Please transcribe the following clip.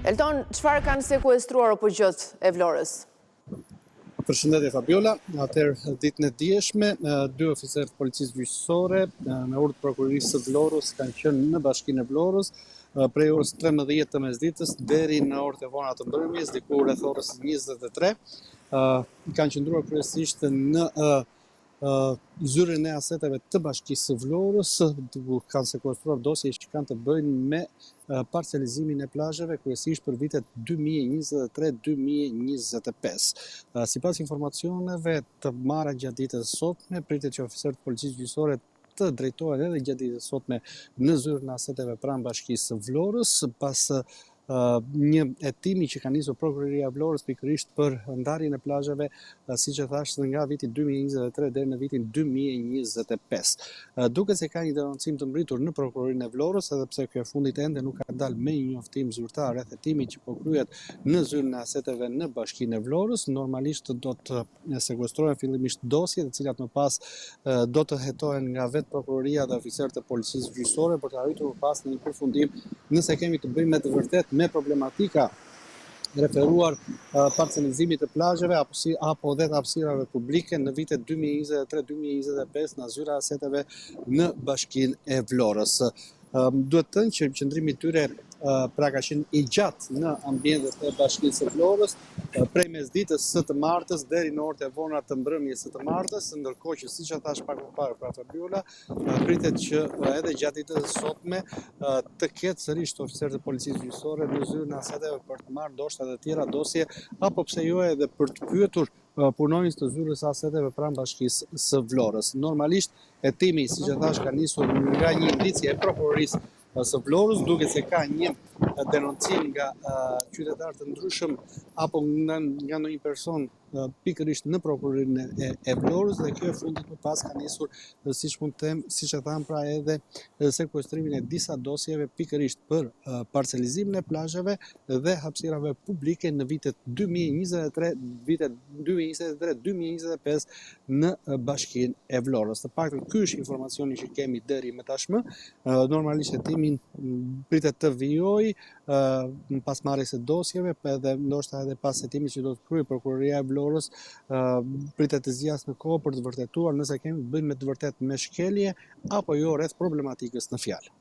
Elton, çfarë kanë sekuestruar opëgjët e Vlorës? Përshëndetje Fabiola, atëherë ditën e dieshme, dy oficerë të policisë gjyqësore me urdhë të prokurorisë së Vlorës kanë qenë në bashkinë e Vlorës prej orës 13 të mesditës deri në orët e vona të mbrëmjes, diku rreth orës 23. Kanë qëndruar kryesisht në zyrën e aseteve të bashkisë së Vlorës, kanë sekuestruar dosje që kanë të bëjnë me parcelizimin e plazheve kryesisht për vitet 2023-2025. Sipas informacioneve të marra gjatë ditës së sotme, pritet që oficerët e policisë gjyqësore të drejtohen edhe gjatë ditës së sotme në zyrën e aseteve pranë bashkisë së Vlorës pas një hetimi që ka nisur prokuroria e Vlorës pikërisht për ndarjen e plazheve, siç e thash, nga viti 2023 deri në vitin 2025. Duket se ka një denoncim të mbritur në prokurorinë e Vlorës, edhe pse kjo e fundit ende nuk ka dalë me një njoftim zyrtar rreth hetimit që po kryhet në zyrën e aseteve në bashkinë e Vlorës. Normalisht do të sekuestrohen fillimisht dosje, të cilat më pas do të hetohen nga vetë prokuroria dhe oficerët e policisë gjyqësore për të arritur më pas në një përfundim nëse kemi të bëjmë me të vërtet me problematika referuar parcelizimit të plazheve apo dhe të hapësirave publike në vitet 2023-2025 në zyra aseteve në bashkinë e Vlorës. Duhet të thënë që qëndrimi i tyre pra ka qenë i gjatë në ambientet e bashkisë së Vlorës, prej mesditës së të martës deri në orët e vona të mbrëmjes së të martës, ndërkohë që siç e thash pak më parë pra Fabiola, pritet që edhe gjatë ditës së sotme të ketë sërish të oficerët e policisë gjyqësore në zyrën e aseteve për të marrë ndoshta edhe tjera dosje, apo pse jo edhe për të pyetur punonjës të zyrës së aseteve pranë bashkisë së Vlorës. Normalisht hetimi, siç e thash, ka nisur nga një indicie e prokurorisë së Vlorës, duket se ka një denoncim nga qytetarë të ndryshëm apo nga ndonjë person pikërisht në prokurorinë e Vlorës, dhe kjo e fundit më pas ka nisur, siç e tham, pra edhe sekuestrimin e disa dosjeve pikërisht për parcelizimin e plazheve dhe hapësirave publike në vitet 2023-2025 në bashkinë e Vlorës. Të paktën ky është informacioni që kemi deri më tashmë. Normalisht hetimin pritet të vijojë pas marrjes së dosjeve, edhe ndoshta edhe pas hetimit që do të kryejë prokuroria e Vlorës, pritet të zgjasë në kohë për të vërtetuar nëse kemi të bëjmë me të vërtet me shkelje apo jo rreth problematikës në fjalë.